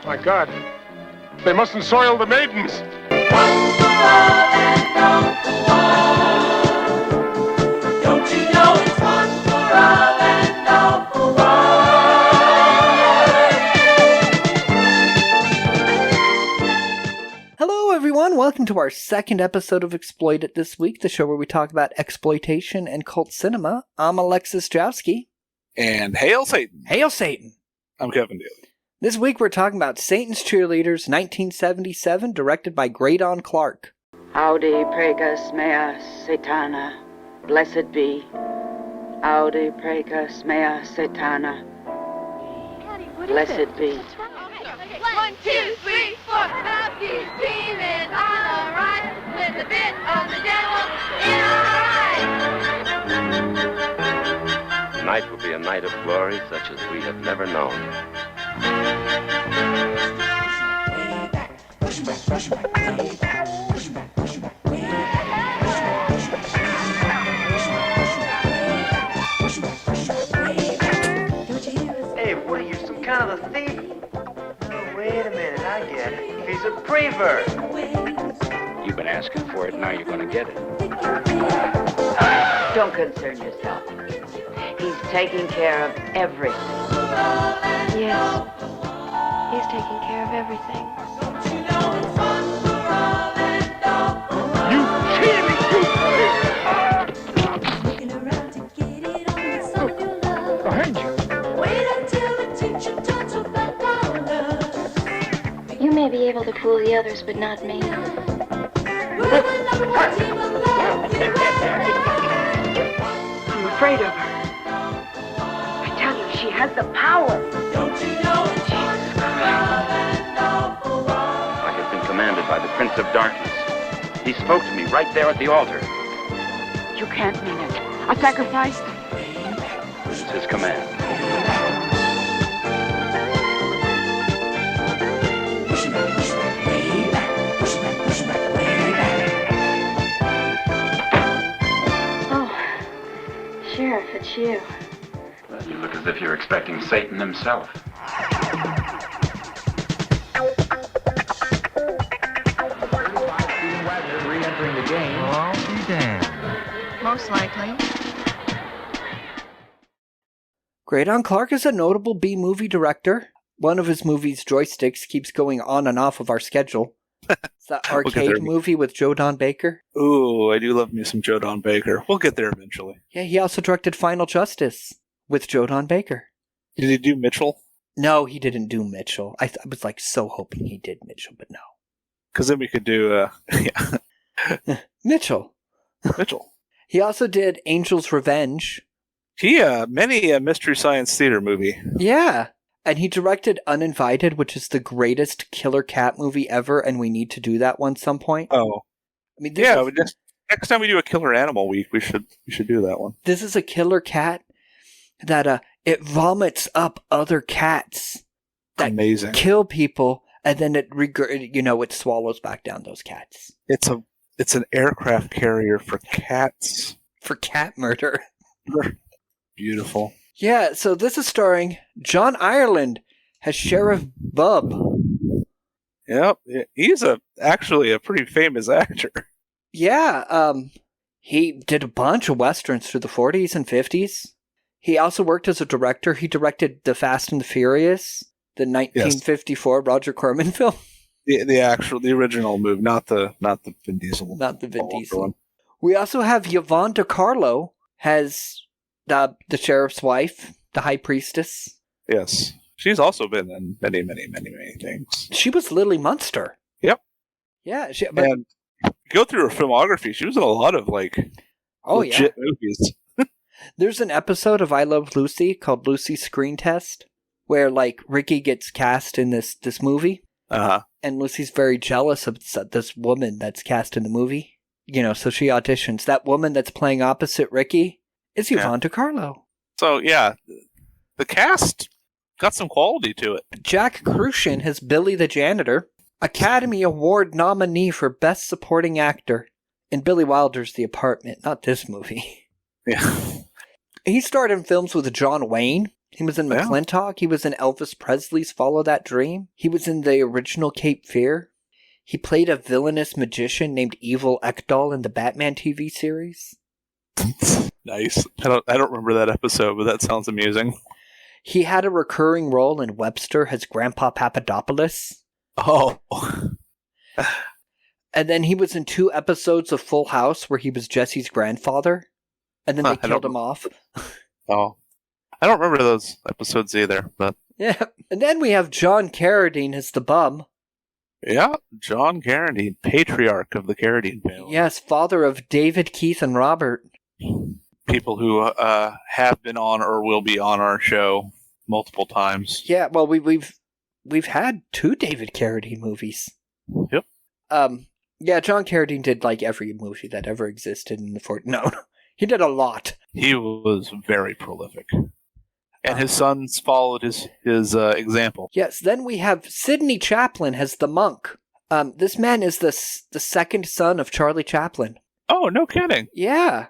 My God. They mustn't soil the maidens. One for all and all for one. Don't you know it's one for all and all for one? Hello everyone, welcome to our second episode of Exploit It this week, the show where we talk about exploitation and cult cinema. I'm Alexis Jowski. And Hail Satan. Hail Satan. I'm Kevin Daly. This week we're talking about Satan's Cheerleaders, 1977, directed by Graydon Clark. Audi pregas mea Satana, blessed be. Audi pregas mea Satana, blessed be. 1, 2, 3, 4. Happy feeling alright with a bit of the devil in our life. Tonight will be a night of glory such as we have never known. Hey, what are you, some kind of a thief? Oh, wait a minute, I get it. He's a prevert. You've been asking for it, now you're going to get it. Don't concern yourself. He's taking care of everything. Yes. He's taking care of everything. Don't you know it's one for all and all for one? You cheating! Behind you. Wait until the teacher talks about colors. You may be able to fool the others, but not me. We're the number one team of love. I'm afraid of her. I tell you, she has the power. Don't you know it's one for all and all for one? I have been commanded by the Prince of Darkness. He spoke to me right there at the altar. You can't mean it. A sacrifice? This is his command. Oh, Sheriff, it's you. Well, you look as if you're expecting Satan himself. Re-entering the game. I'll be damned. Most likely. Graydon Clark is a notable B-movie director. One of his movies, Joysticks, keeps going on and off of our schedule. It's that arcade movie with Joe Don Baker. Ooh, I do love me some Joe Don Baker. We'll get there eventually. Yeah, he also directed Final Justice with Joe Don Baker. Did he do Mitchell? No, he didn't do Mitchell. I was like so hoping he did Mitchell, but no. Because then we could do, Mitchell. Mitchell. He also did Angel's Revenge. He, many a Mystery Science Theater movie. Yeah. And he directed Uninvited, which is the greatest killer cat movie ever, and we need to do that one some point. Oh. I mean, Yeah, next time we do a killer animal week, we should do that one. This is a killer cat that it vomits up other cats that Amazing. kill people, and then it swallows back down those cats. It's an aircraft carrier for cats. For cat murder. Beautiful. Yeah, so this is starring John Ireland as Sheriff Bub. Yep, he's actually a pretty famous actor. Yeah, he did a bunch of westerns through the 40s and 50s. He also worked as a director. He directed The Fast and the Furious, the 1954 Roger Corman film. The original movie, not the Vin Diesel. Not the Vin Diesel one. We also have Yvonne DiCarlo as the sheriff's wife, the high priestess. Yes. She's also been in many, many, many, many things. She was Lily Munster. Yep. Yeah. And go through her filmography. She was in a lot of, legit movies. There's an episode of I Love Lucy called Lucy's Screen Test where, Ricky gets cast in this movie. Uh-huh. And Lucy's very jealous of this woman that's cast in the movie. So she auditions. That woman that's playing opposite Ricky is Yvonne DiCarlo. So, yeah, the cast got some quality to it. Jack Crucian has Billy the Janitor, Academy Award nominee for Best Supporting Actor in Billy Wilder's The Apartment, not this movie. Yeah. He starred in films with John Wayne, He was in Yeah. McClintock. He was in Elvis Presley's Follow That Dream. He was in the original Cape Fear. He played a villainous magician named Evil Ekdal in the Batman TV series. Nice. I don't remember that episode, but that sounds amusing. He had a recurring role in Webster as Grandpa Papadopoulos. Oh. And then he was in 2 episodes of Full House where he was Jesse's grandfather. And then they killed him off. Oh. I don't remember those episodes either, but... Yeah. And then we have John Carradine as the bum. Yeah, John Carradine, patriarch of the Carradine family. Yes, father of David, Keith, and Robert. People who have been on or will be on our show multiple times. Yeah, well, we've had 2 David Carradine movies. Yep. Yeah, John Carradine did like every movie that ever existed in the fort. No, he did a lot. He was very prolific. And his sons followed his example. Yes, then we have Sidney Chaplin as the monk. This man is the second son of Charlie Chaplin. Oh, no kidding. Yeah.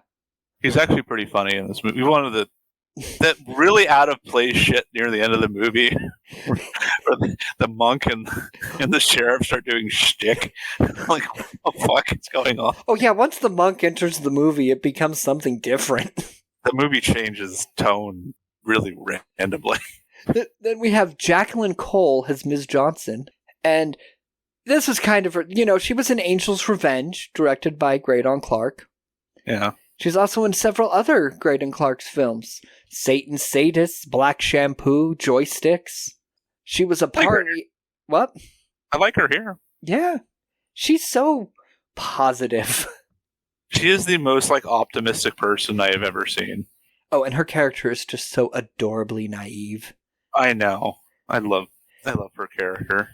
He's actually pretty funny in this movie. One of that really out of place shit near the end of the movie, where the monk and the sheriff start doing shtick. Like, what the fuck is going on? Oh yeah, once the monk enters the movie, it becomes something different. The movie changes tone really randomly. Then we have Jacqueline Cole as Ms. Johnson, and this was kind of, she was in Angel's Revenge, directed by Graydon Clark. Yeah. She's also in several other Graydon Clark's films. Satan's Sadists, Black Shampoo, Joysticks. She was a party... What? I like her here. Yeah. She's so positive. She is the most, optimistic person I have ever seen. Oh, and her character is just so adorably naive. I know. I love her character.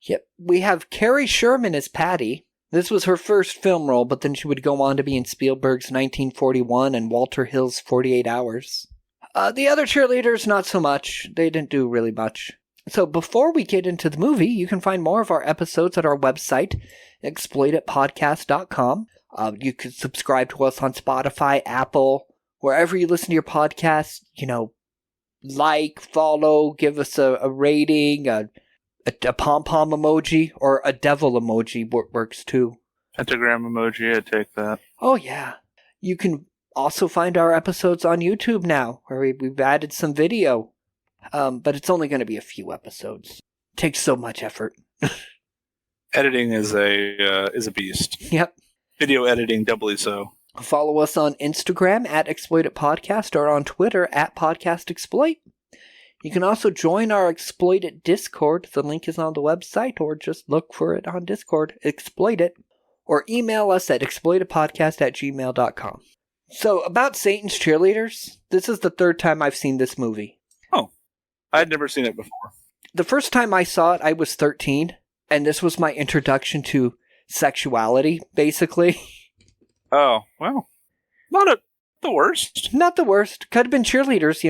Yep. We have Carrie Sherman as Patty. This was her first film role, but then she would go on to be in Spielberg's 1941 and Walter Hill's 48 Hours. The other cheerleaders, not so much. They didn't do really much. So before we get into the movie, you can find more of our episodes at our website, exploititpodcast.com. You can subscribe to us on Spotify, Apple, wherever you listen to your podcast. Like, follow, give us a rating, a pom-pom emoji, or a devil emoji works too. Pentagram emoji, I'd take that. Oh yeah. You can also find our episodes on YouTube now, where we've added some video. But it's only going to be a few episodes. It takes so much effort. Editing is a beast. Yep. Video editing doubly so. Follow us on Instagram at @ExploitItPodcast or on Twitter at PodcastExploit. You can also join our Exploit It Discord. The link is on the website, or just look for it on Discord. Exploit It. Or email us at exploititpodcast@gmail.com. So, about Satan's Cheerleaders, this is the 3rd time I've seen this movie. Oh. I'd never seen it before. The first time I saw it, I was 13, and this was my introduction to sexuality, basically. Oh, well. Not the worst. Not the worst. Could have been cheerleaders,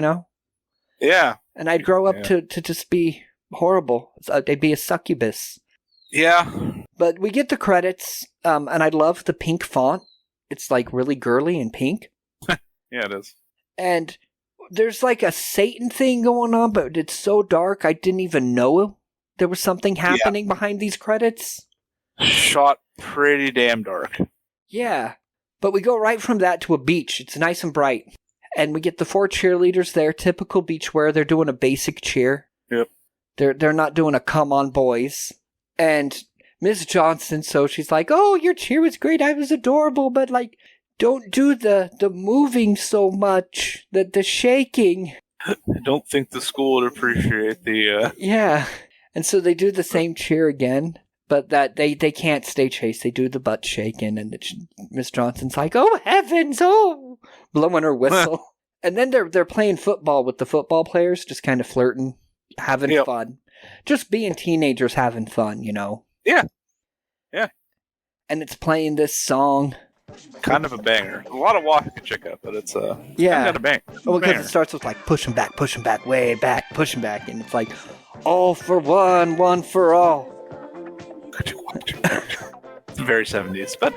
Yeah. And I'd grow up to just be horrible. I'd be a succubus. Yeah. But we get the credits, and I love the pink font. It's really girly and pink. Yeah, it is. And there's a Satan thing going on, but it's so dark I didn't even know there was something happening behind these credits. Shot pretty damn dark. Yeah. But we go right from that to a beach. It's nice and bright. And we get the 4 cheerleaders there, typical beach wear. They're doing a basic cheer. Yep. They're not doing a come on boys. And Miss Johnson, so she's like, oh, your cheer was great. I was adorable, but don't do the moving so much, the shaking. I don't think the school would appreciate the... Yeah. And so they do the same cheer again, but that they can't stay chase. They do the butt shaking, and Miss Johnson's like, oh, heavens, oh, blowing her whistle. And then they're playing football with the football players, just kind of flirting, having fun. Just being teenagers having fun, Yeah. Yeah. And it's playing this song. Kind of a banger. A lot of walking to check out, but it's kind of a bang. Oh, because it starts with pushing back, way back, pushing back, and it's all for one, one for all. It's very 70s, but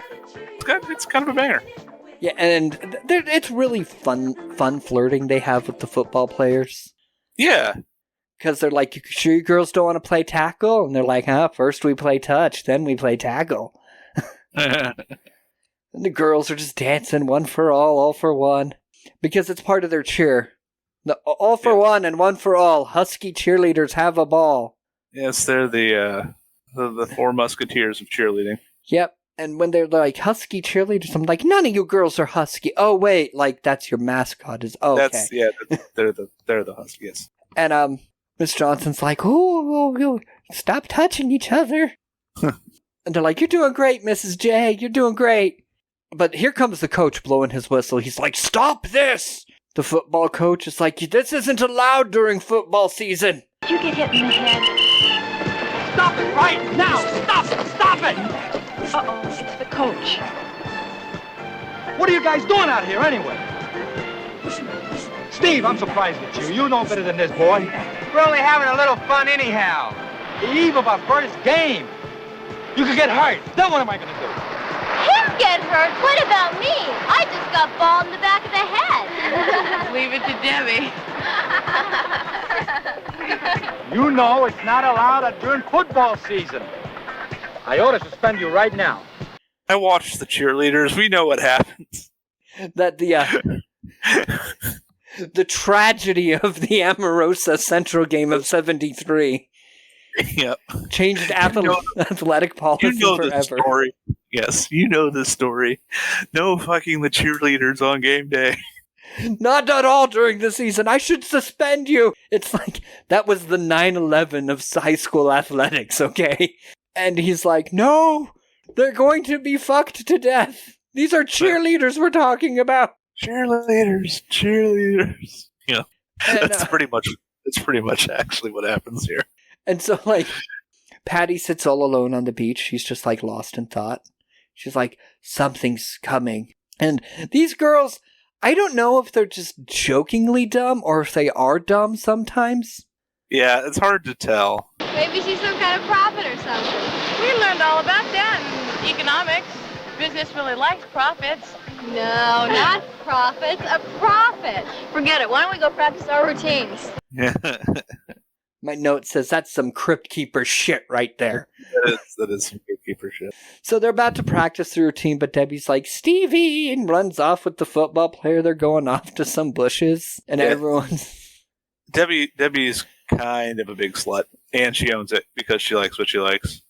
it's kind of a banger. Yeah, and it's really fun flirting they have with the football players. Yeah. Because they're like, you sure you girls don't want to play tackle? And they're like, first we play touch, then we play tackle. And the girls are just dancing, one for all for one. Because it's part of their cheer. The all for one and one for all. Husky cheerleaders have a ball. Yes, they're the four musketeers of cheerleading. Yep. And when they're like, Husky cheerleaders, I'm like, none of you girls are Husky. Oh, wait, like, that's your mascot. Okay. They're the Huskies. And, Miss Johnson's like, oh, stop touching each other. And they're like, you're doing great, Mrs. J. You're doing great. But here comes the coach blowing his whistle. He's like, stop this. The football coach is like, this isn't allowed during football season. Did you get hit in the head? Stop it right now! Stop it! Uh-oh, it's the coach. What are you guys doing out here anyway? Steve, I'm surprised at you. You know better than this, boy. We're only having a little fun anyhow. The eve of our first game. You could get hurt. Then what am I going to do? Him get hurt? What about me? I just got balled in the back of the head. Leave it to Debbie. You know it's not allowed during football season. I ought to suspend you right now. I watched the cheerleaders. We know what happens. That the tragedy of the Amorosa Central game of 73 Yep. changed athletic policy forever. The story. Yes, you know the story. No fucking the cheerleaders on game day. Not at all during the season. I should suspend you. It's like, that was the 9/11 of high school athletics, okay? And he's like, no, they're going to be fucked to death. These are cheerleaders we're talking about. Cheerleaders. Yeah, And, that's pretty much actually what happens here. And so, like, Patty sits all alone on the beach. She's just, like, lost in thought. She's like, something's coming. And these girls, I don't know if they're just jokingly dumb or if they are dumb sometimes. Yeah, it's hard to tell. Maybe she's some kind of prophet or something. We learned all about that in economics. Business really likes profits. No, not prophets. A prophet. Forget it. Why don't we go practice our routines? Yeah. My note says that's some crypt keeper shit right there. That is some gatekeeper shit. So they're about to practice the routine, but Debbie's like, Stevie, and runs off with the football player. They're going off to some bushes, and everyone's... Debbie's kind of a big slut, and she owns it because she likes what she likes.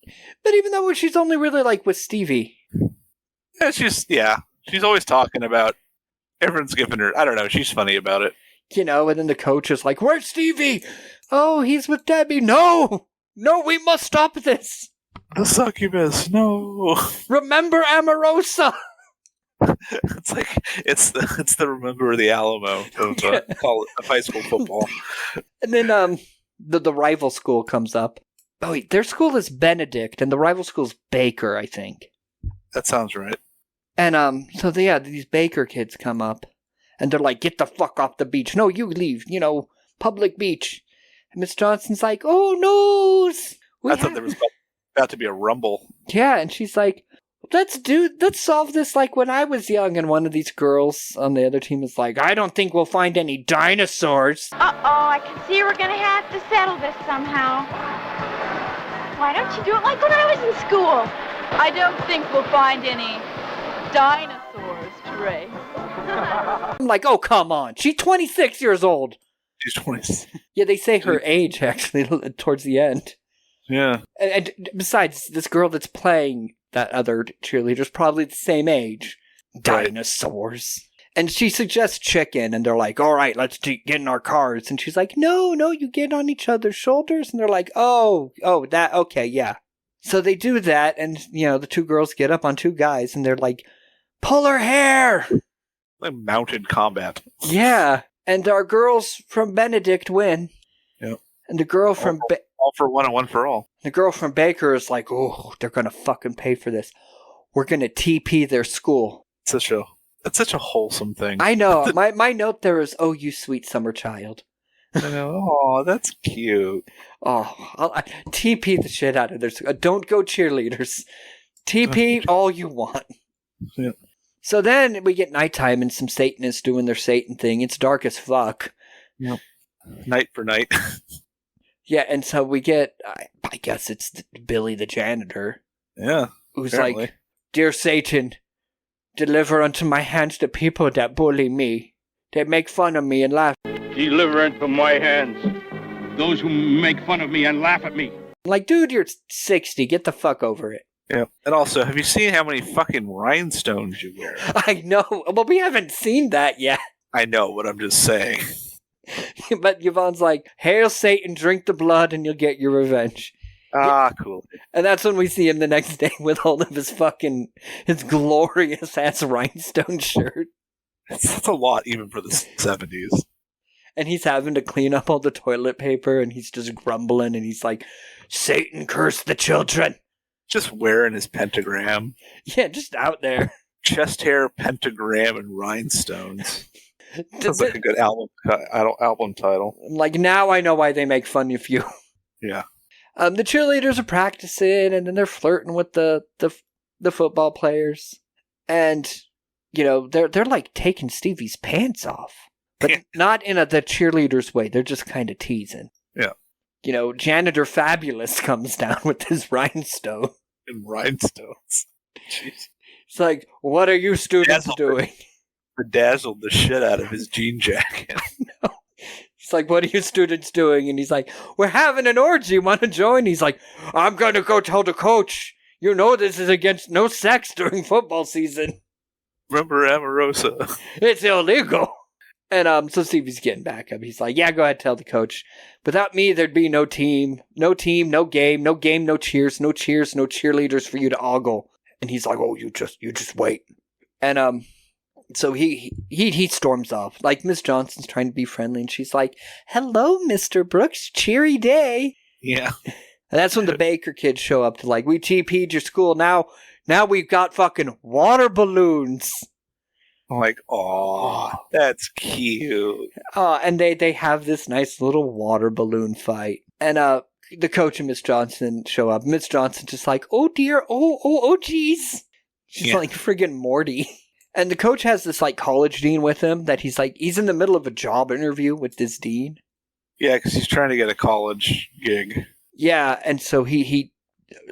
But even though she's only really, like, with Stevie. She's always talking about... Everyone's giving her... I don't know, she's funny about it. You know, and then the coach is like, where's Stevie? Oh, he's with Debbie. No, we must stop this. The succubus, no. Remember Amorosa. It's like it's the Remember the Alamo of high school football. And then the rival school comes up. Oh wait, their school is Benedict, and the rival school's Baker, I think. That sounds right. And so these Baker kids come up, and they're like, "Get the fuck off the beach! No, you leave. Public beach." And Miss Johnson's like, "Oh no!" I thought there was about to be a rumble. Yeah, and she's like, let's solve this like when I was young. And one of these girls on the other team is like, I don't think we'll find any dinosaurs. Uh-oh, I can see we're gonna have to settle this somehow. Why don't you do it like when I was in school? I don't think we'll find any dinosaurs to race. I'm like, oh, come on. She's 26 years old. She's 26. Yeah, they say her age, actually, towards the end. Yeah. And besides, this girl that's playing that other cheerleader's probably the same age. Right. Dinosaurs. And she suggests chicken, and they're like, all right, let's get in our cars. And she's like, no, you get on each other's shoulders. And they're like, okay, yeah. So they do that, and, the two girls get up on two guys, and they're like, pull her hair! Like mounted combat. Yeah. And our girls from Benedict win. Yep. And the girl from... all for one and one for all. The girl from Baker is like, oh, they're going to fucking pay for this. We're going to TP their school. It's such a wholesome thing. I know. My note there is, oh, you sweet summer child. I know. Oh, that's cute. Oh, I TP the shit out of this. Don't go cheerleaders. TP all you want. Yeah. So then we get nighttime and some Satanists doing their Satan thing. It's dark as fuck. Yep. Night for night. Yeah, and so we get, I guess it's Billy the janitor. Yeah. Who's apparently. like, "Dear Satan, deliver unto my hands the people that bully me. They make fun of me and laugh." Deliver into my hands those who make fun of me and laugh at me. Like, dude, you're 60. Get the fuck over it. Yeah. And also, have you seen how many fucking rhinestones you wear? I know, but we haven't seen that yet. I know, but I'm just saying. But Yvonne's like, "Hail Satan, drink the blood and you'll get your revenge." Cool. And that's when we see him the next day with all of his glorious ass rhinestone shirt. That's a lot, even for the 70s. And he's having to clean up all the toilet paper, and he's just grumbling, and he's like, "Satan curse the children." Just wearing his pentagram. Yeah, just out there. Chest hair, pentagram, and rhinestones. Sounds like a good album title. Like, now I know why they make fun of you. Yeah. The cheerleaders are practicing, and then they're flirting with the football players. And, you know, they're like taking Stevie's pants off. But not in the cheerleaders way. They're just kind of teasing. Yeah. You know, Janitor Fabulous comes down with his rhinestone. And rhinestones. Jeez. It's like, "What are you students doing?" Bedazzled the shit out of his jean jacket. No. He's like, "What are you students doing?" And he's like, "We're having an orgy. Want to join?" He's like, "I'm going to go tell the coach. You know this is against no sex during football season. Remember Amorosa? It's illegal." And so Stevie's getting back up. He's like, "Yeah, go ahead, tell the coach. Without me, there'd be no team, no game, no cheers, no cheerleaders for you to ogle." And he's like, "Oh, you just wait." And so he storms off. Like, Miss Johnson's trying to be friendly, and she's like, "Hello, Mr. Brooks, cheery day." Yeah. And that's when the Baker kids show up to like, "We TP'd your school. Now we've got fucking water balloons." I'm like, "Oh, that's cute." And they have this nice little water balloon fight. And the coach and Miss Johnson show up. Miss Johnson just like, "Oh dear, oh geez." She's like friggin' Morty. And the coach has this like college dean with him that he's in the middle of a job interview with this dean. Yeah, because he's trying to get a college gig. Yeah, and so he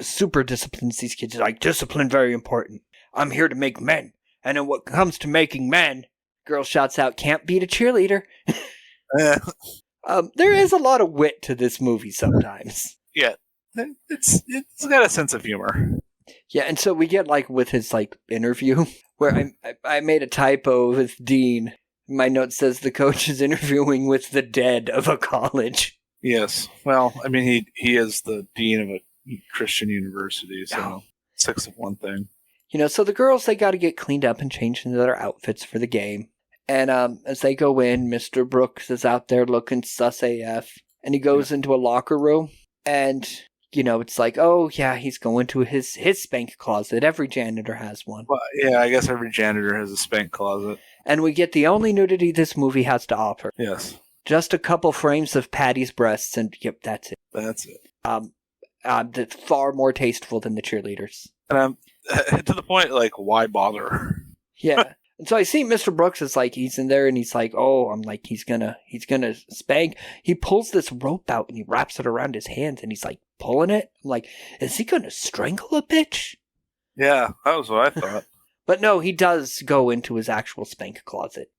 super disciplines these kids. He's like, "Discipline, very important. I'm here to make men. And then what comes to making men," girl shouts out, "can't beat a cheerleader." There is a lot of wit to this movie sometimes. Yeah, it's got a sense of humor. Yeah, and so we get like with his like interview where I made a typo with Dean. My note says the coach is interviewing with the dead of a college. Yes, well, I mean he is the dean of a Christian university, so 6 of one thing. You know, so the girls, they got to get cleaned up and change into their outfits for the game. And as they go in, Mr. Brooks is out there looking sus AF. And he goes into a locker room. And, you know, it's like, oh, yeah, he's going to his spank closet. Every janitor has one. Well, yeah, I guess every janitor has a spank closet. And we get the only nudity this movie has to offer. Yes. Just a couple frames of Patty's breasts, and yep, that's it. That's it. That's far more tasteful than the cheerleaders. And to the point, like, why bother? Yeah. And so I see Mr. Brooks is like, he's in there and he's like, oh, I'm like, he's gonna spank. He pulls this rope out and he wraps it around his hands and he's like pulling it. I'm like, is he gonna strangle a bitch? Yeah, that was what I thought. But no, he does go into his actual spank closet.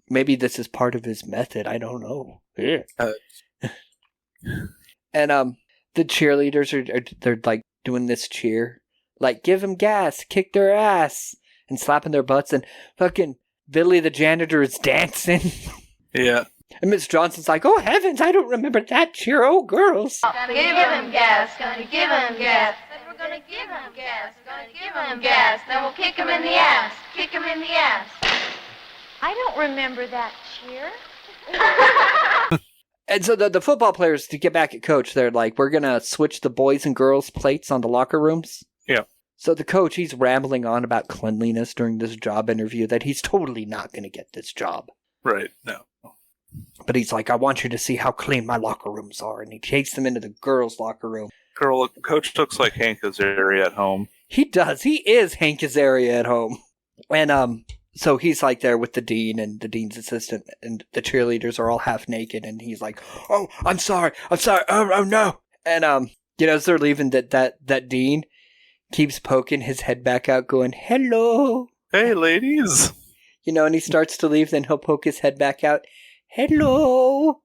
Maybe this is part of his method. I don't know. Yeah. And the cheerleaders they're like doing this cheer, like give them gas, kick their ass, and slapping their butts, and fucking Billy the janitor is dancing. Yeah. And Miss Johnson's like, oh heavens, I don't remember that cheer. Oh girls. Gonna give him gas, gonna give him gas. Then we're gonna give him gas, gonna give him gas. Then we'll kick him in the ass, kick him in the ass. I don't remember that cheer. And so the football players, to get back at coach, they're like, we're going to switch the boys and girls plates on the locker rooms. Yeah. So the coach, he's rambling on about cleanliness during this job interview, that he's totally not going to get this job. Right, no. But he's like, I want you to see how clean my locker rooms are. And he takes them into the girls' locker room. Coach looks like Hank Azaria at home. He does. He is Hank Azaria at home. And So he's like there with the dean and the dean's assistant, and the cheerleaders are all half naked, and he's like, "Oh, I'm sorry, oh no." And as they're leaving, that dean keeps poking his head back out, going, "Hello, hey ladies." And he starts to leave, then he'll poke his head back out, "Hello."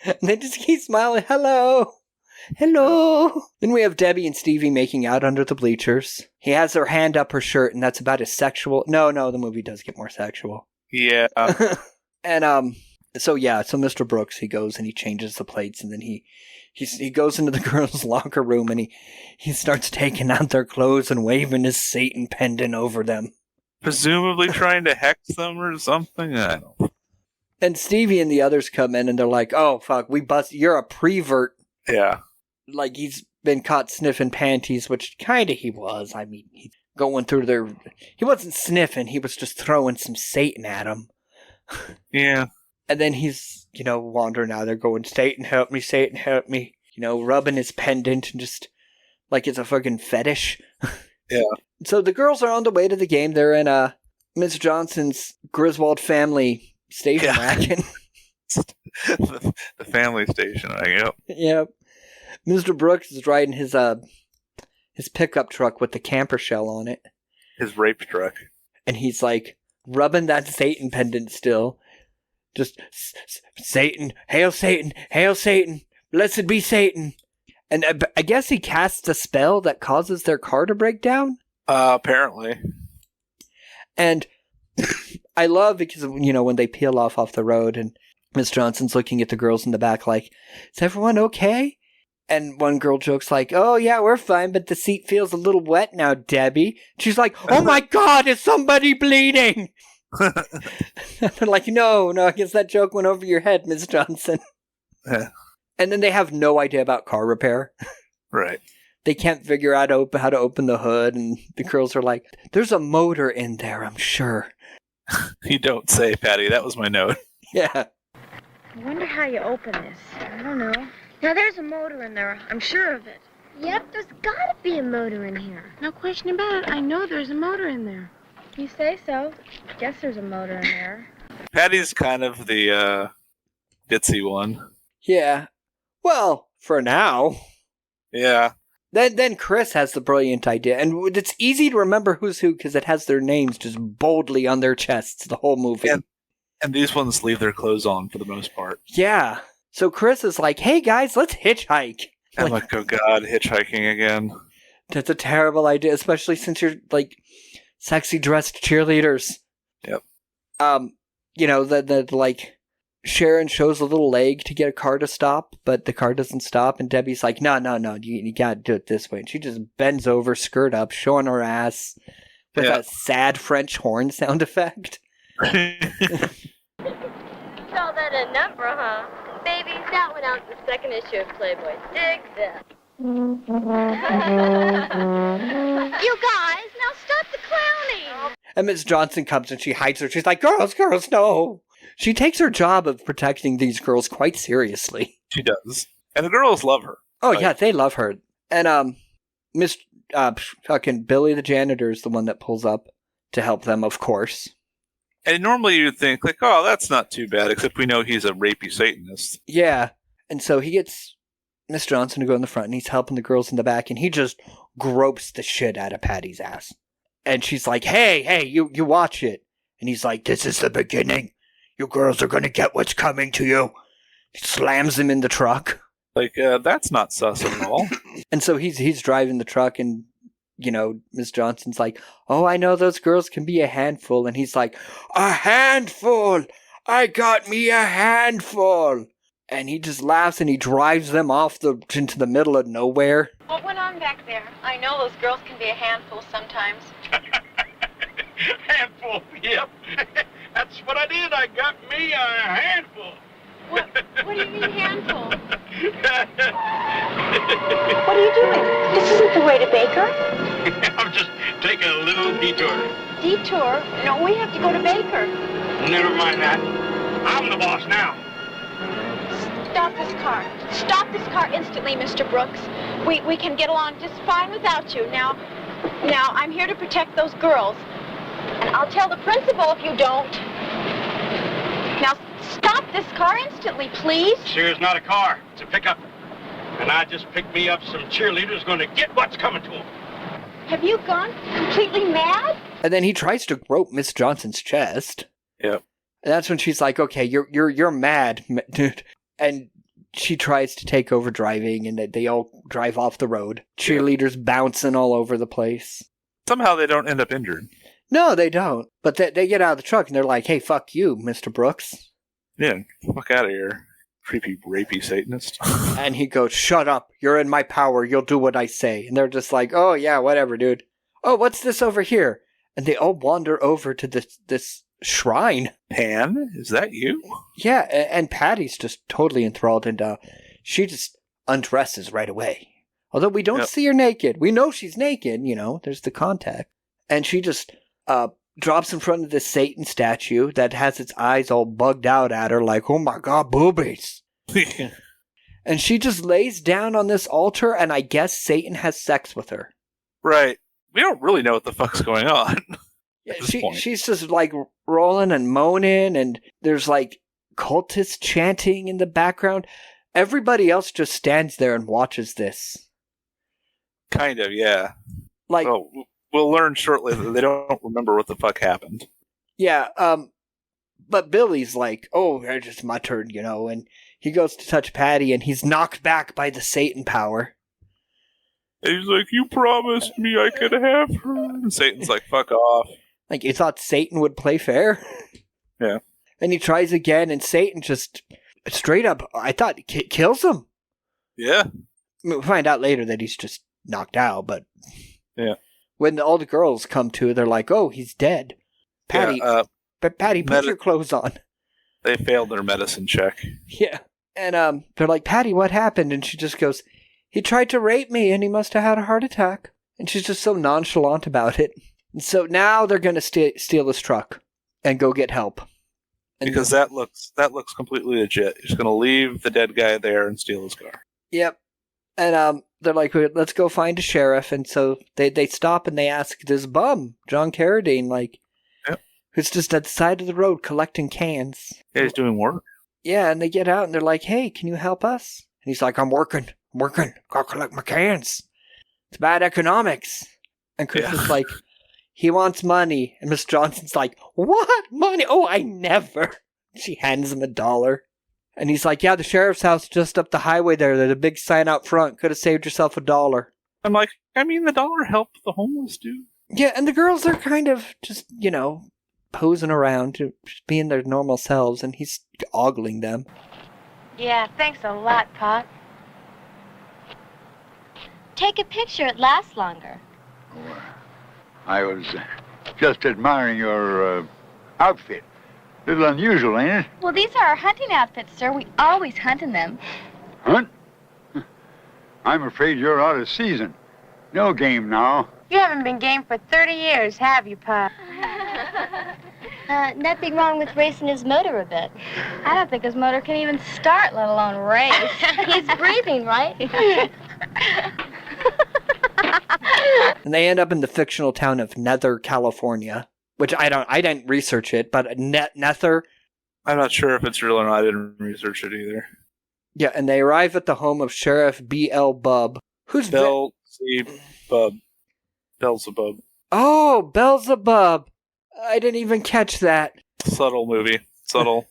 And they just keep smiling, "Hello. Hello." Then we have Debbie and Stevie making out under the bleachers. He has her hand up her shirt, and that's about as sexual. No, the movie does get more sexual. Yeah. And so Mr. Brooks, he goes and he changes the plates, and then he goes into the girls' locker room, and he starts taking out their clothes and waving his Satan pendant over them. Presumably trying to hex them or something. I don't know. And Stevie and the others come in, and they're like, "Oh fuck, you're a prevert." Yeah. Like, he's been caught sniffing panties, which kinda he was. I mean, he's going through he wasn't sniffing, he was just throwing some Satan at him. Yeah. And then he's, wandering out there going, "Satan help me, Satan help me." Rubbing his pendant and just like it's a fucking fetish. Yeah. So the girls are on the way to the game. They're in Miss Johnson's Griswold family station wagon. the family station wagon. Yep. Yep. Mr. Brooks is riding his pickup truck with the camper shell on it. His rape truck. And he's like rubbing that Satan pendant still. Just, "Satan, hail Satan, hail Satan, blessed be Satan." And I guess he casts a spell that causes their car to break down? Apparently. And I love because, when they peel off the road and Miss Johnson's looking at the girls in the back like, "Is everyone okay?" And one girl jokes like, "Oh yeah, we're fine, but the seat feels a little wet now, Debbie." She's like, "Oh my God, is somebody bleeding?" They're like, no, I guess that joke went over your head, Miss Johnson. Yeah. And then they have no idea about car repair. Right. They can't figure out how to open the hood, and the girls are like, "There's a motor in there, I'm sure." You don't say, Patty. That was my note. Yeah. I wonder how you open this. I don't know. Now, there's a motor in there. I'm sure of it. Yep, there's gotta be a motor in here. No question about it. I know there's a motor in there. You say so. Guess there's a motor in there. Patty's kind of the ditzy one. Yeah. Well, for now. Yeah. Then Chris has the brilliant idea, and it's easy to remember who's who because it has their names just boldly on their chests the whole movie. And these ones leave their clothes on for the most part. Yeah. So Chris is like, "Hey guys, let's hitchhike." I'm like, oh God, hitchhiking again. That's a terrible idea, especially since you're like sexy dressed cheerleaders. Yep. The like Sharon shows a little leg to get a car to stop, but the car doesn't stop, and Debbie's like, no, you gotta do it this way. And she just bends over, skirt up, showing her ass with a sad French horn sound effect. Call that a number, huh? Baby, that went out in the second issue of Playboy. Dig that. You guys, now stop the clowning. And Miss Johnson comes and she hides her. She's like, girls, no. She takes her job of protecting these girls quite seriously. She does. And the girls love her. Oh, yeah, they love her. And Miss fucking Billy the janitor is the one that pulls up to help them, of course. And normally you'd think, like, oh, that's not too bad, except we know he's a rapey Satanist. Yeah. And so he gets Miss Johnson to go in the front, and he's helping the girls in the back, and he just gropes the shit out of Patty's ass. And she's like, hey, you watch it. And he's like, this is the beginning. You girls are going to get what's coming to you. He slams him in the truck. Like, that's not sus at all. And so he's driving the truck, and Miss Johnson's like, oh, I know those girls can be a handful. And he's like, a handful! I got me a handful! And he just laughs and he drives them off into the middle of nowhere. What went on back there? I know those girls can be a handful sometimes. Handful, yep. That's what I did. I got me a handful. What do you mean, handful? What are you doing? This isn't the way to Baker. I'm just taking a little detour. Detour? No, we have to go to Baker. Never mind that. I'm the boss now. Stop this car. Stop this car instantly, Mr. Brooks. We can get along just fine without you. Now, I'm here to protect those girls. And I'll tell the principal if you don't. Now, stop this car instantly, please. Sure is not a car. It's a pickup. And I just picked me up some cheerleaders going to get what's coming to them. Have you gone completely mad? And then he tries to grope Miss Johnson's chest. Yep. And that's when she's like, okay, you're mad, dude. And she tries to take over driving, and they all drive off the road. Cheerleaders bouncing all over the place. Somehow they don't end up injured. No, they don't. But they get out of the truck, and they're like, hey, fuck you, Mr. Brooks. Yeah, fuck out of here. Creepy, rapey Satanist. And he goes, shut up. You're in my power. You'll do what I say. And they're just like, oh, yeah, whatever, dude. Oh, what's this over here? And they all wander over to this shrine. Pan, is that you? Yeah, and Patty's just totally enthralled, and she just undresses right away. Although we don't see her naked. We know she's naked, there's the contact. And she just drops in front of this Satan statue that has its eyes all bugged out at her like, oh my god, boobies. And she just lays down on this altar, and I guess Satan has sex with her. Right. We don't really know what the fuck's going on. Yeah, she's just like rolling and moaning, and there's like cultists chanting in the background. Everybody else just stands there and watches this. Kind of, yeah. Like, we'll learn shortly that they don't remember what the fuck happened. Yeah, but Billy's like, oh, it's just my turn, and he goes to touch Patty, and he's knocked back by the Satan power. And he's like, you promised me I could have her. And Satan's like, fuck off. Like, you thought Satan would play fair? Yeah. And he tries again, and Satan just straight up, I thought, kills him. Yeah. We find out later that he's just knocked out, but... Yeah. When all the girls come to, they're like, oh, he's dead. Patty, Patty, put your clothes on. They failed their medicine check. Yeah. And they're like, Patty, what happened? And she just goes, he tried to rape me, and he must have had a heart attack. And she's just so nonchalant about it. And so now they're going to steal this truck and go get help. And because that looks completely legit. He's going to leave the dead guy there and steal his car. Yep. And they're like, let's go find a sheriff. And so they stop and they ask this bum, John Carradine, who's just at the side of the road collecting cans. Yeah, he's doing work. Yeah, and they get out and they're like, hey, can you help us? And he's like, I'm working. Gotta collect my cans. It's bad economics. And Chris is like, he wants money. And Miss Johnson's like, what? Money? Oh, I never. She hands him $1. And he's like, yeah, the sheriff's house just up the highway there. There's a big sign out front. Could have saved yourself $1. I'm like, I mean, the $1 helped the homeless dude. Yeah, and the girls are kind of just, posing around, just being their normal selves, and he's ogling them. Yeah, thanks a lot, Pop. Take a picture. It lasts longer. I was just admiring your outfit. Little unusual, ain't it? Well, these are our hunting outfits, sir. We always hunt in them. Hunt? I'm afraid you're out of season. No game now. You haven't been game for 30 years, have you, Pop? Nothing wrong with racing his motor a bit. I don't think his motor can even start, let alone race. He's breathing, right? And they end up in the fictional town of Nether, California, which I didn't research it, but Nether. I'm not sure if it's real or not. I didn't research it either. Yeah, and they arrive at the home of Sheriff B.L. Bubb. Who's Beelzebub? Beelzebub. Oh, Beelzebub. I didn't even catch that. Subtle movie. Subtle.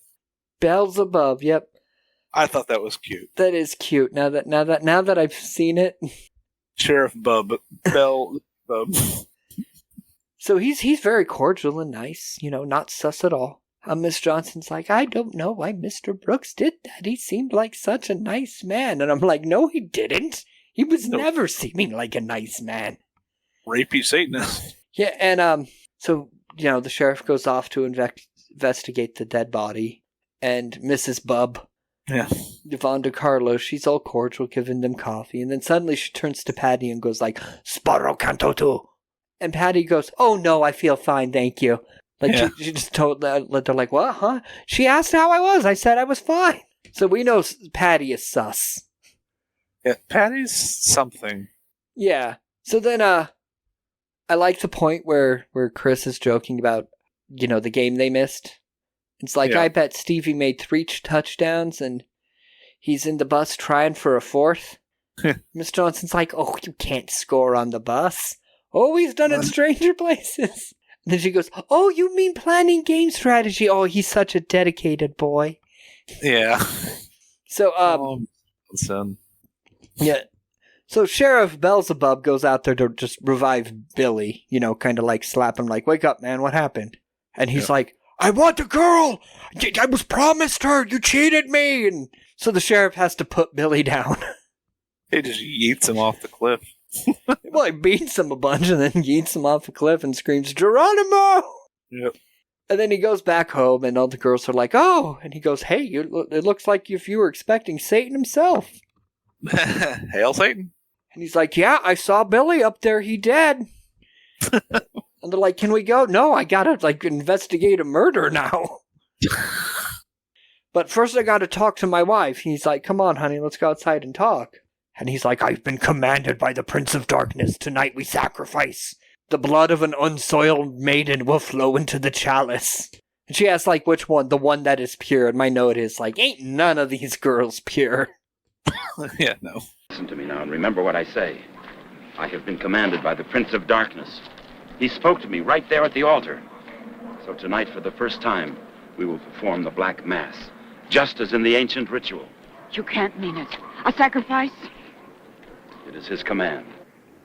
Beelzebub, yep. I thought that was cute. That is cute. Now that I've seen it. Sheriff Bub. Beelzebub. So he's very cordial and nice, not sus at all. Miss Johnson's like, I don't know why Mr. Brooks did that. He seemed like such a nice man. And I'm like, no, he didn't. He was never seeming like a nice man. Rapey Satanist. Yeah, and so, the sheriff goes off to investigate the dead body. And Mrs. Bubb, Yvonne DiCarlo, she's all cordial, giving them coffee. And then suddenly she turns to Patty and goes like, Sparo canto tu. And Patty goes, oh no, I feel fine, thank you. She just told, they're like, what, huh? She asked how I was. I said I was fine. So we know Patty is sus. Yeah, Patty's something. Yeah. So then, I like the point where Chris is joking about, the game they missed. It's like, I bet Stevie made 3 touchdowns and he's in the bus trying for a 4th. Miss Johnson's like, oh, you can't score on the bus. Oh, he's done it stranger places. And then she goes, oh, you mean planning game strategy? Oh, he's such a dedicated boy. Yeah. So, son. Yeah. So Sheriff Beelzebub goes out there to just revive Billy, kind of like slap him like, wake up, man, what happened? And he's like, I want the girl! I was promised her! You cheated me! And so the sheriff has to put Billy down. He just yeets him off the cliff. Well, he beats him a bunch and then yeets him off the cliff and screams, Geronimo! Yep. And then he goes back home and all the girls are like, oh! And he goes, hey, it looks like if you were expecting Satan himself. Hail Satan. And he's like, yeah, I saw Billy up there. He dead. And they're like, can we go? No, I gotta, investigate a murder now. But first I gotta talk to my wife. He's like, come on, honey, let's go outside and talk. And he's like, I've been commanded by the Prince of Darkness. Tonight we sacrifice. The blood of an unsoiled maiden will flow into the chalice. And she asks, which one? The one that is pure. And my note is, ain't none of these girls pure. Yeah, no. Listen to me now and remember what I say. I have been commanded by the Prince of Darkness. He spoke to me right there at the altar. So tonight, for the first time, we will perform the Black Mass, just as in the ancient ritual. You can't mean it. A sacrifice? It is his command.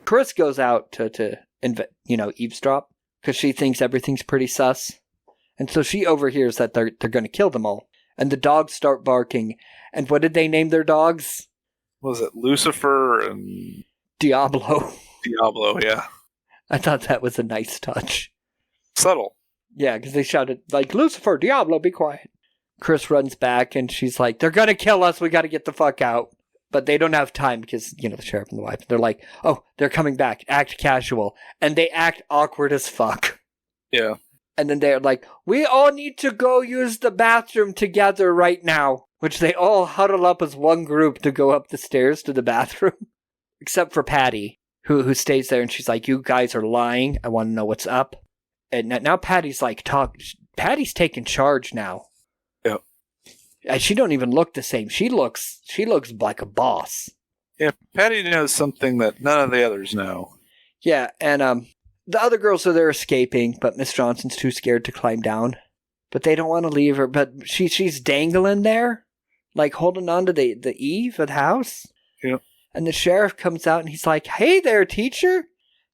Chris goes out to eavesdrop, because she thinks everything's pretty sus. And so she overhears that they're going to kill them all. And the dogs start barking. And what did they name their dogs? Was it Lucifer and... Diablo. Diablo, yeah. I thought that was a nice touch. Subtle. Yeah, because they shouted, Lucifer, Diablo, be quiet. Chris runs back, and she's like, they're going to kill us, we got to get the fuck out. But they don't have time, because, the sheriff and the wife, they're like, oh, they're coming back, act casual. And they act awkward as fuck. Yeah. And then they're like, we all need to go use the bathroom together right now. Which they all huddle up as one group to go up the stairs to the bathroom. Except for Patty, who stays there and she's like, you guys are lying. I want to know what's up. And now Patty's Patty's taking charge now. Yep. And she don't even look the same. She looks like a boss. Yeah, Patty knows something that none of the others know. Yeah, and the other girls are there escaping, but Miss Johnson's too scared to climb down. But they don't want to leave her. But she's dangling there, holding on to the eave of the house. Yeah. And the sheriff comes out and he's like, hey there, teacher.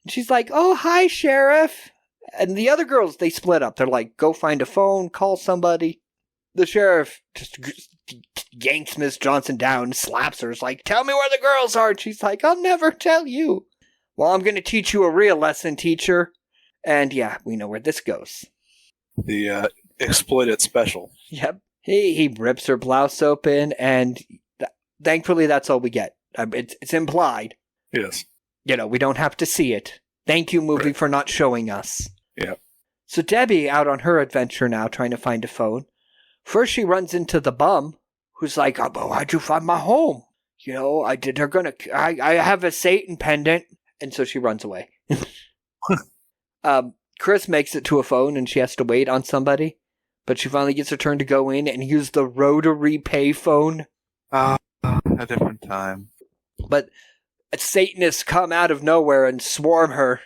And she's like, oh, hi, sheriff. And the other girls, they split up. They're like, go find a phone, call somebody. The sheriff just yanks Miss Johnson down, slaps her. It's like, tell me where the girls are. And she's like, I'll never tell you. Well, I'm going to teach you a real lesson, teacher. And yeah, we know where this goes. The exploited special. Yep. He rips her blouse open, and thankfully that's all we get. It's implied. Yes. We don't have to see it. Thank you, movie, for not showing us. Yeah. So Debbie, out on her adventure now, trying to find a phone. First she runs into the bum, who's like, oh, how'd you find my home? I have a Satan pendant. And so she runs away. Chris makes it to a phone, and she has to wait on somebody. But she finally gets her turn to go in and use the rotary pay phone. A different time. But Satanists come out of nowhere and swarm her.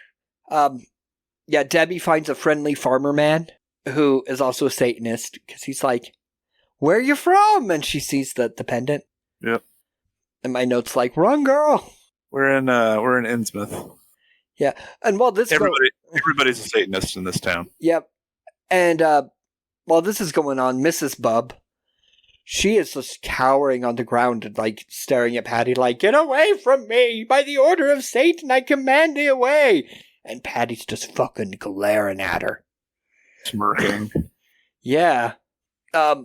Debbie finds a friendly farmer man who is also a Satanist, because he's like, where are you from? And she sees the pendant. Yep. And my note's like, run, girl. We're in Innsmouth. Yeah. And while this everybody's a Satanist in this town. Yep. And while this is going on, Mrs. Bub, she is just cowering on the ground and staring at Patty get away from me! By the order of Satan, I command thee away! And Patty's just fucking glaring at her. Smirking. Yeah.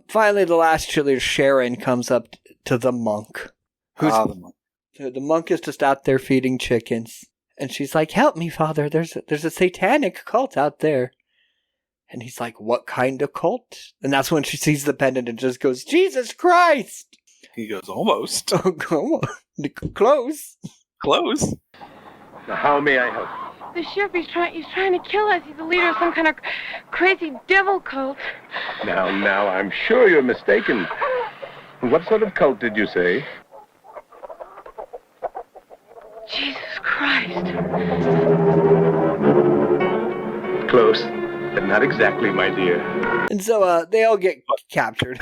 Finally, the last cheerleader, Sharon, comes up to the monk. The monk. The monk is just out there feeding chickens. And she's like, help me, Father. There's a satanic cult out there. And he's like, what kind of cult? And that's when she sees the pendant and just goes, Jesus Christ! He goes, almost. Oh, come on. Close. Close. Now, how may I help you? The sheriff, he's trying to kill us. He's the leader of some kind of crazy devil cult. Now, I'm sure you're mistaken. What sort of cult did you say? Jesus Christ. Close, but not exactly, my dear. And so they all get captured.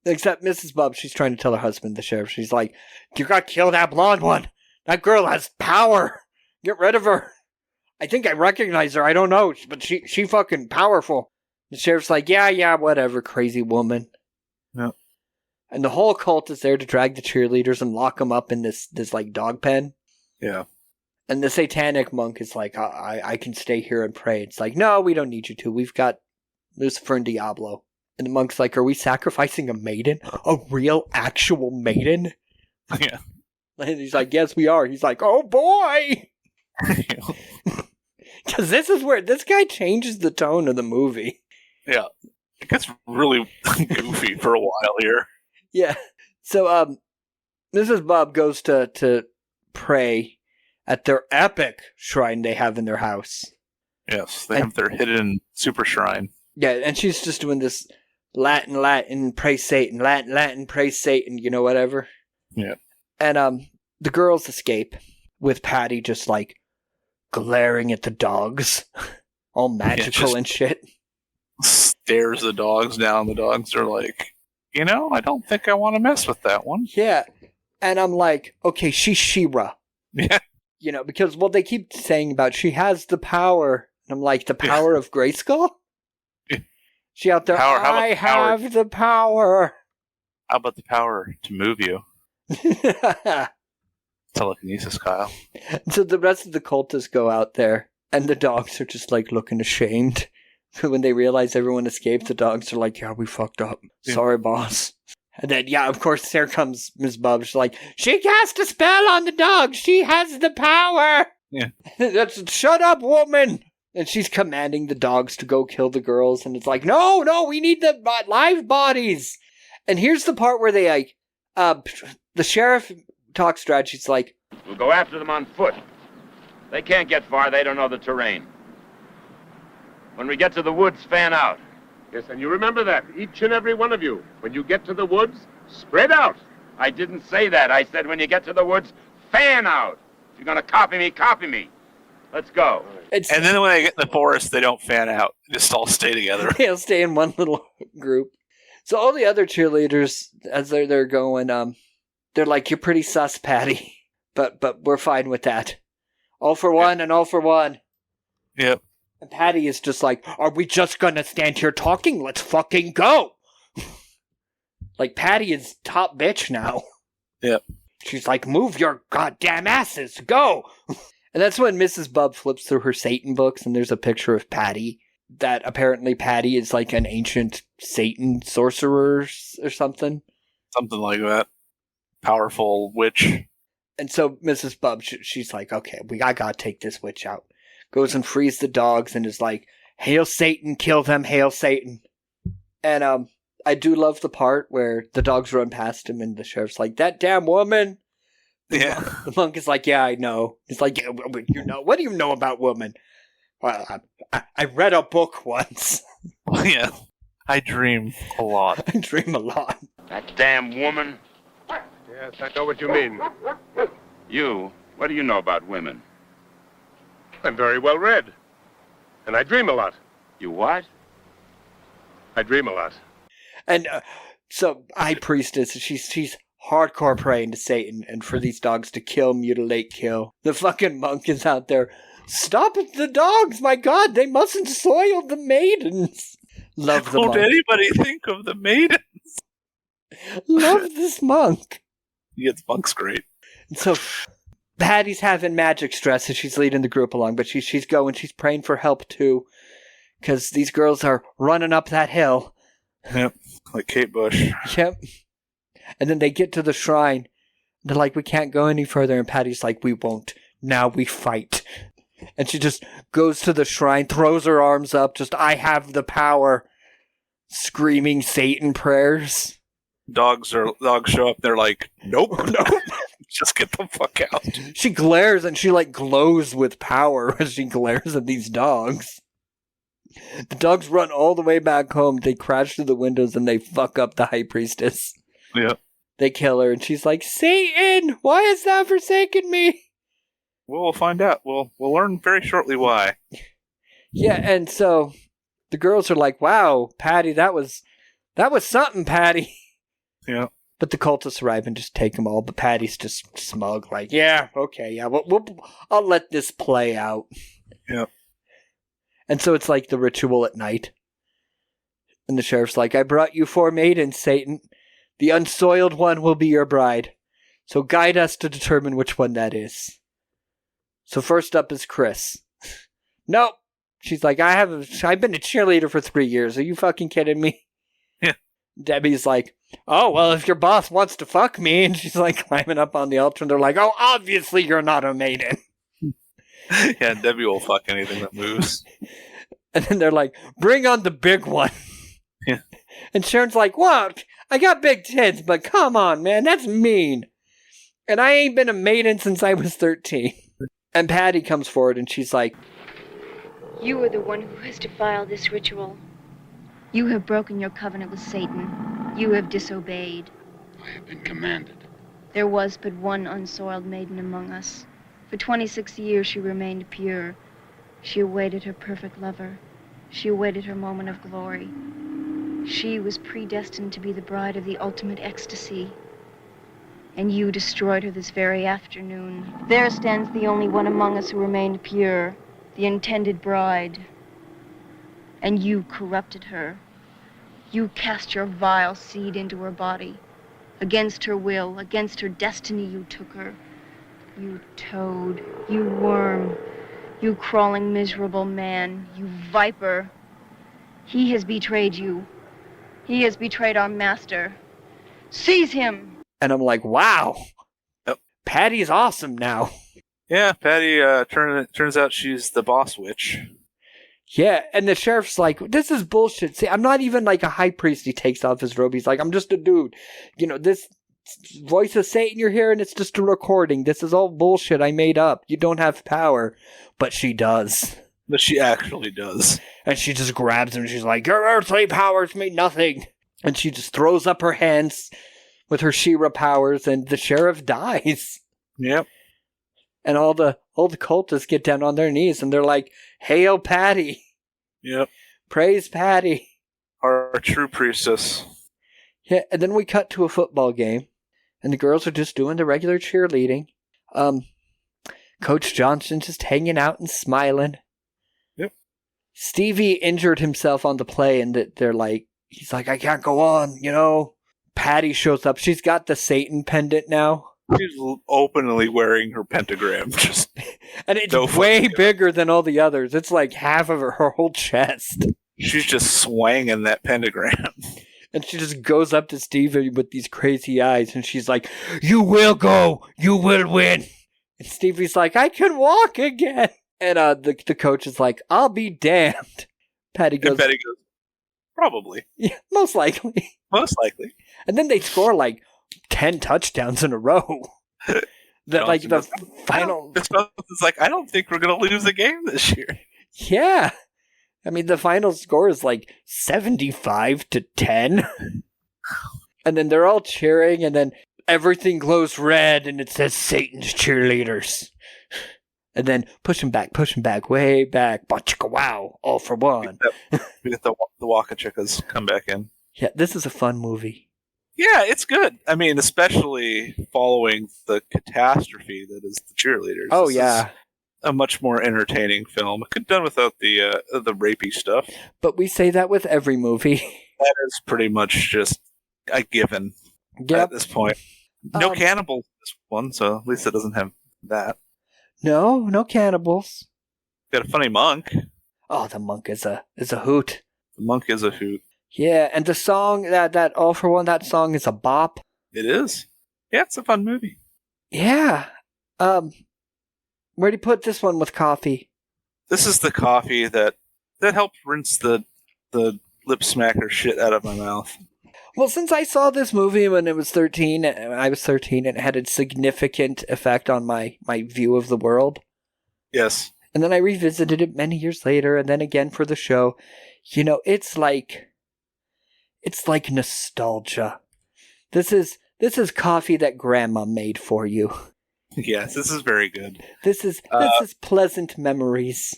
Except Mrs. Bub, she's trying to tell her husband, the sheriff. She's like, you gotta kill that blonde one. That girl has power. Get rid of her. I think I recognize her. I don't know, but she fucking powerful. The sheriff's like, yeah, whatever, crazy woman. Yeah. And the whole cult is there to drag the cheerleaders and lock them up in this like dog pen. Yeah. And the satanic monk is like, I can stay here and pray. It's like, no, we don't need you to. We've got Lucifer and Diablo. And the monk's like, are we sacrificing a maiden? A real, actual maiden? Yeah. And he's like, yes, we are. He's like, oh boy! Because this is where this guy changes the tone of the movie. Yeah. It gets really goofy for a while here. Yeah. So, Mrs. Bob goes to pray at their epic shrine they have in their house. Yes, they have their hidden super shrine. Yeah, and she's just doing this Latin, praise Satan, Latin, praise Satan, whatever. Yeah. And the girls escape with Patty just like glaring at the dogs, all magical and shit. Stares the dogs down. The dogs are like, I don't think I want to mess with that one. Yeah. And I'm like, okay, she's She-Ra. Yeah. Because, they keep saying about she has the power. And I'm like, the power of Grayskull? She out there, I have the power. How about the power to move you? Telekinesis, Kyle. So the rest of the cultists go out there, and the dogs are just like looking ashamed. When they realize everyone escaped, the dogs are like, yeah, we fucked up. Sorry, boss. And then, of course, there comes Miss Bub. She's like, she cast a spell on the dog. She has the power. Yeah. Shut up, woman. And she's commanding the dogs to go kill the girls. And it's like, no, we need the live bodies. And here's the part where they like, the sheriff talks strategy. It's like, we'll go after them on foot. They can't get far. They don't know the terrain. When we get to the woods, fan out. Yes, and you remember that, each and every one of you. When you get to the woods, spread out. I didn't say that. I said when you get to the woods, fan out. If you're going to copy me. Let's go. And then when they get in the forest, they don't fan out. They just all stay together. They'll stay in one little group. So all the other cheerleaders, as they're going, they're like, you're pretty sus, Patty. But we're fine with that. All for one and all for one. Yep. And Patty is just like, are we just gonna stand here talking? Let's fucking go! Like, Patty is top bitch now. Yep. She's like, move your goddamn asses, go! And that's when Mrs. Bub flips through her Satan books, and there's a picture of Patty. That apparently Patty is like an ancient Satan sorcerer or something. Something like that. Powerful witch. And so Mrs. Bub, she's like, okay, I gotta take this witch out. Goes and frees the dogs and is like, hail Satan, kill them, hail Satan. And I do love the part where the dogs run past him and the sheriff's like, that damn woman. Yeah. The monk is like, yeah, I know. He's like, yeah, what do you know about women? Well, I read a book once. Yeah. I dream a lot. I dream a lot. That damn woman. Yes, I know what you mean. You, what do you know about women? I'm very well read. And I dream a lot. You what? I dream a lot. And so High Priestess, she's hardcore praying to Satan and for these dogs to kill, mutilate, kill. The fucking monk is out there. Stop it, the dogs! My God, they mustn't soil the maidens. Love the monk. Won't anybody think of the maidens? Love this monk. Yeah, the monk's great. And so Patty's having magic stress as she's leading the group along, but she's praying for help too, because these girls are running up that hill. Yep, like Kate Bush. Yep. And then they get to the shrine. They're like, we can't go any further. And Patty's like, we won't. Now we fight. And she just goes to the shrine, throws her arms up, just, I have the power. Screaming Satan prayers. Dogs show up, they're like, nope. Just get the fuck out. She glares and she like glows with power as she glares at these dogs. The dogs run all the way back home. They crash through the windows and they fuck up the high priestess. Yeah. They kill her and she's like, Satan, why hast thou forsaken me? Well, we'll find out. We'll learn very shortly why. Yeah, and so the girls are like, wow, Patty, that was something, Patty. Yeah. But the cultists arrive and just take them all. But Patty's just smug, like, yeah, okay, yeah, I'll let this play out. Yeah. And so it's like the ritual at night. And the sheriff's like, I brought you 4 maidens, Satan. The unsoiled one will be your bride. So guide us to determine which one that is. So first up is Chris. Nope. She's like, I've been a cheerleader for 3 years. Are you fucking kidding me? Yeah. Debbie's like, oh, well, if your boss wants to fuck me. And she's like climbing up on the altar. And they're like, oh, obviously you're not a maiden. Yeah, Debbie will fuck anything that moves. And then they're like, bring on the big one. Yeah. And Sharon's like, what? I got big tits, but come on, man, that's mean. And I ain't been a maiden since I was 13. And Patty comes forward and she's like, You are the one who has defiled this ritual. You have broken your covenant with Satan. You have disobeyed. I have been commanded. There was but one unsoiled maiden among us. For 26 years she remained pure. She awaited her perfect lover. She awaited her moment of glory. She was predestined to be the bride of the ultimate ecstasy. And you destroyed her this very afternoon. There stands the only one among us who remained pure, the intended bride. And you corrupted her. You cast your vile seed into her body. Against her will, against her destiny, you took her. You toad, you worm, you crawling miserable man, you viper. He has betrayed you. He has betrayed our master. Seize him! And I'm like, wow, Yep. Patty's awesome now. Yeah, Patty, turns out she's the boss witch. Yeah, and the sheriff's like, this is bullshit. See, I'm not even like a high priest. He takes off his robe. He's like, I'm just a dude. You know, this voice of Satan you're hearing, it's just a recording. This is all bullshit I made up. You don't have power. But she does. But she actually does. And she just grabs him and she's like, your earthly powers mean nothing. And she just throws up her hands with her She-Ra powers and the sheriff dies. Yep. And all the cultists get down on their knees and they're like, hail Patty. Yep. Praise Patty. Our true priestess. Yeah, and then we cut to a football game. And the girls are just doing the regular cheerleading. Coach Johnson's just hanging out and smiling. Yep. Stevie injured himself on the play and they're like, he's like, I can't go on, you know. Patty shows up. She's got the Satan pendant now. She's openly wearing her pentagram. Just and it's way bigger than all the others. It's like half of her whole chest. She's just swanging that pentagram. And she just goes up to Stevie with these crazy eyes and she's like, you will go. You will win. And Stevie's like, I can walk again. And the coach is like, I'll be damned. Patty goes, probably. Yeah, most likely. Most likely. And then they score like 10 touchdowns in a row. The final. It's like, I don't think we're going to lose the game this year. Yeah. I mean, the final score is like 75-10. And then they're all cheering, and then everything glows red, and it says Satan's Cheerleaders. And then push him back, way back. Ba-chicka wow, all for one. We get the Waka Chickas come back in. Yeah, this is a fun movie. Yeah, it's good. I mean, especially following the catastrophe that is the Cheerleaders. Oh, yeah. A much more entertaining film. It could have done without the rapey stuff. But we say that with every movie. That is pretty much just a given at this point. No cannibals in this one, so at least it doesn't have that. No cannibals. Got a funny monk. Oh, the monk is a hoot. The monk is a hoot. Yeah, and the song that All for One, that song is a bop. It is. Yeah, it's a fun movie. Yeah. Where'd you put this one with coffee? This is the coffee that helped rinse the lip smacker shit out of my mouth. Well, since I saw this movie when I was 13, it had a significant effect on my view of the world. Yes. And then I revisited it many years later, and then again for the show. You know, it's like nostalgia. This is coffee that Grandma made for you. Yes, this is very good. This is pleasant memories.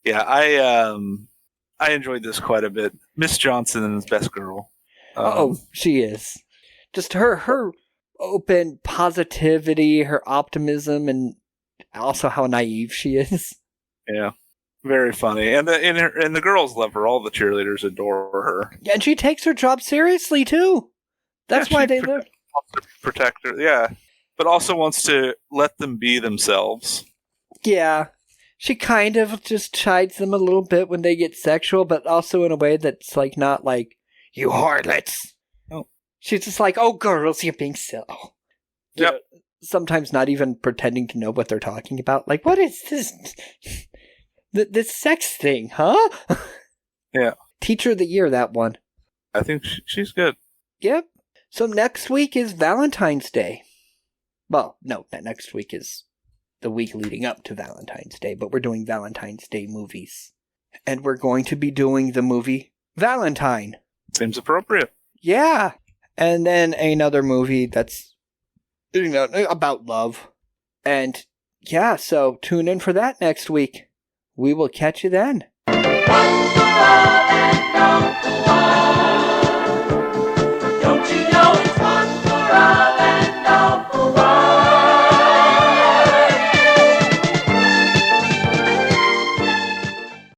Yeah, I enjoyed this quite a bit. Miss Johnson is best girl. She is. Just her open positivity, her optimism, and also how naive she is. Yeah, very funny. And the girls love her. All the cheerleaders adore her. Yeah, and she takes her job seriously too. That's why they live. Wants to protect her, yeah, but also wants to let them be themselves. Yeah, she kind of just chides them a little bit when they get sexual, but also in a way that's like not like, you harlots. Oh. She's just like, oh, girls, you're being silly. Yep. Sometimes not even pretending to know what they're talking about. Like, what is this? This sex thing, huh? Yeah. Teacher of the year, that one. I think she's good. Yep. So next week is Valentine's Day. Well, no, next week is the week leading up to Valentine's Day, but we're doing Valentine's Day movies. And we're going to be doing the movie Valentine. Seems appropriate. Yeah. And then another movie that's, about love. And yeah, so tune in for that next week. We will catch you then.